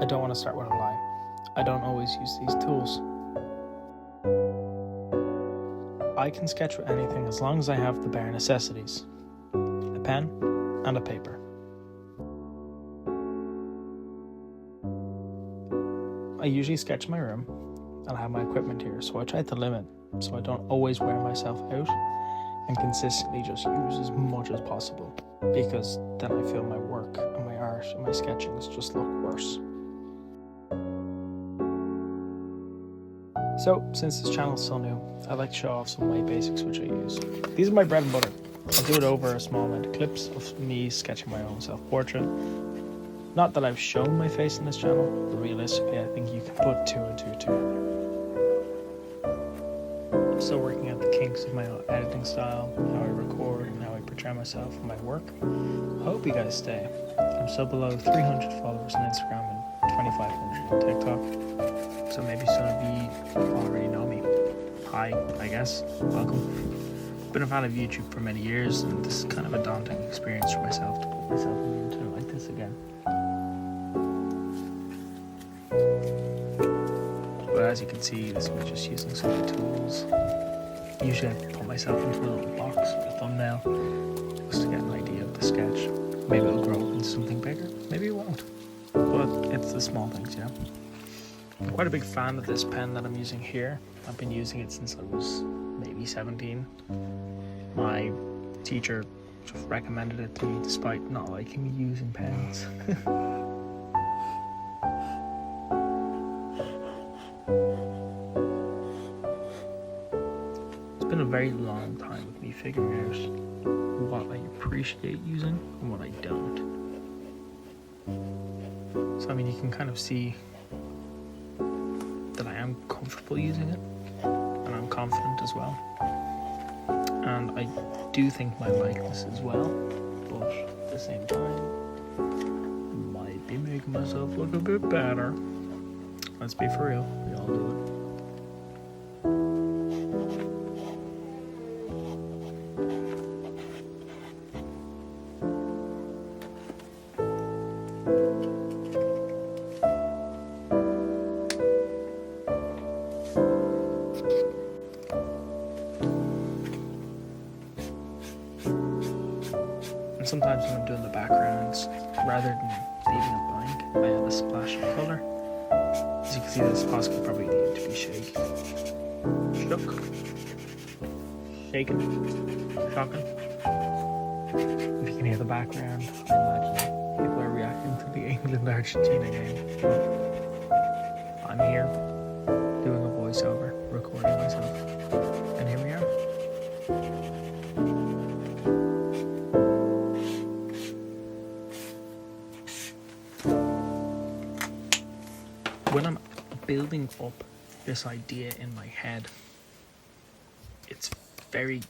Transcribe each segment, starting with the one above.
I don't want to start with a lie. I don't always use these tools. I can sketch with anything as long as I have the bare necessities: a pen and a paper. I usually sketch in my room and I have my equipment here, so I try to limit so I don't always wear myself out and consistently just use as much as possible, because then I feel my work and my art and my sketchings just look worse. So, since this channel is still new, I'd like to show off some white basics which I use. These are my bread and butter. I'll do it over a small amount of clips of me sketching my own self-portrait. Not that I've shown my face in this channel, but realistically I think you can put two and two together. I'm still working out the kinks of my own editing style, how I record and how I portray myself in my work. I hope you guys stay. I'm still below 300 followers on Instagram and 2,500 on TikTok, so maybe some of you already know me. Hi, I guess. Welcome. Been a fan of YouTube for many years, and this is kind of a daunting experience for myself to put myself on the internet like this again. But as you can see, this is me just using some of the tools. Usually I put myself into a little box with a thumbnail just to get an idea of the sketch. Maybe it'll grow into something bigger, maybe it won't. But it's the small things, you know. I'm quite a big fan of this pen that I'm using here. I've been using it since I was maybe 17. My teacher just recommended it to me despite not liking me using pens. It's been a very long time with me figuring out what I appreciate using and what I don't. So I mean, you can kind of see that I am comfortable using it, and I'm confident as well. And I do think my likeness as well, but at the same time, might be making myself look a bit better. Let's be for real, we all do it. And sometimes when I'm doing the backgrounds, rather than leaving it blank, I add a splash of colour. As you can see, this possibly probably need to be shaken. Shocking. If you can hear the background, I imagine people are reacting to the England-Argentina game. But I'm here, doing a voiceover, recording myself, and here we are. When I'm building up this idea in my head, it's very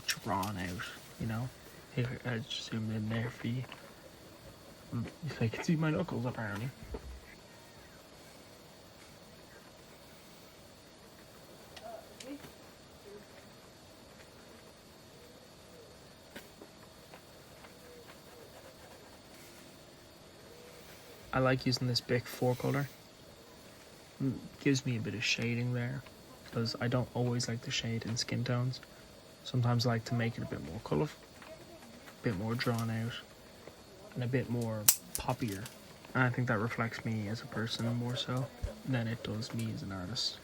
drawn out, you know? Here, I just zoomed in there for you. If I can see my knuckles, apparently. I like using this Bic 4-color. Gives me a bit of shading there, because I don't always like to shade in skin tones. Sometimes I like to make it a bit more colourful, a bit more drawn out, and a bit more poppier. And I think that reflects me as a person more so than it does me as an artist.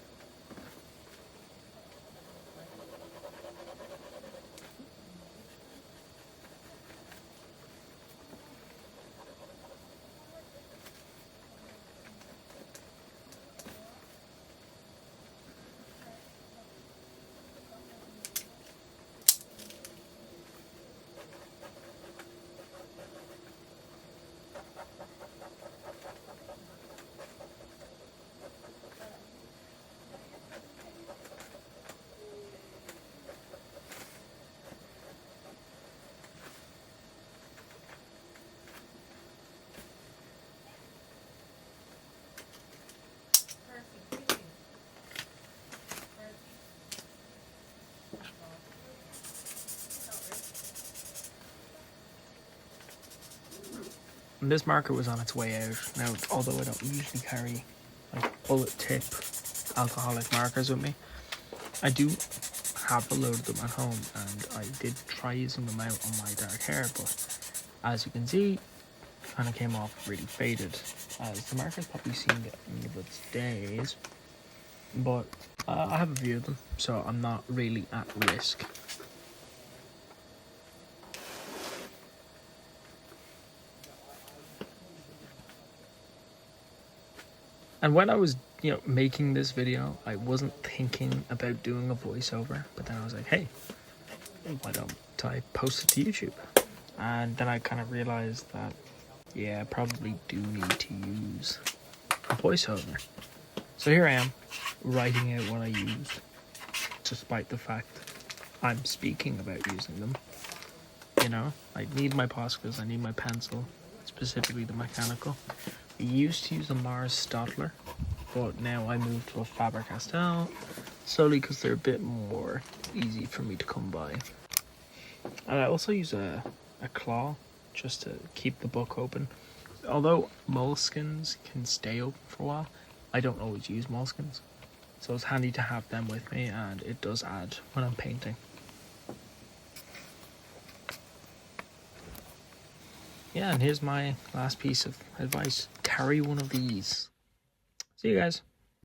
And this marker was on its way out. Now, although I don't usually carry like bullet tip alcoholic markers with me, I do have a load of them at home, and I did try using them out on my dark hair, but as you can see, kind of came off really faded, as the marker's probably seen the end of its days. But I have a few of them, so I'm not really at risk. And when I was, making this video, I wasn't thinking about doing a voiceover, but then I was like, hey, why don't I post it to YouTube? And then I kind of realized that, yeah, I probably do need to use a voiceover. So here I am, writing out what I used, despite the fact I'm speaking about using them. I need my Poscas, I need my pencil, specifically the mechanical. I used to use a Mars Stadler, but now I moved to a Faber-Castell, solely because they're a bit more easy for me to come by. And I also use a claw, just to keep the book open. Although moleskins can stay open for a while, I don't always use moleskins. So it's handy to have them with me, and it does add when I'm painting. Yeah, and here's my last piece of advice. Carry one of these. See you guys.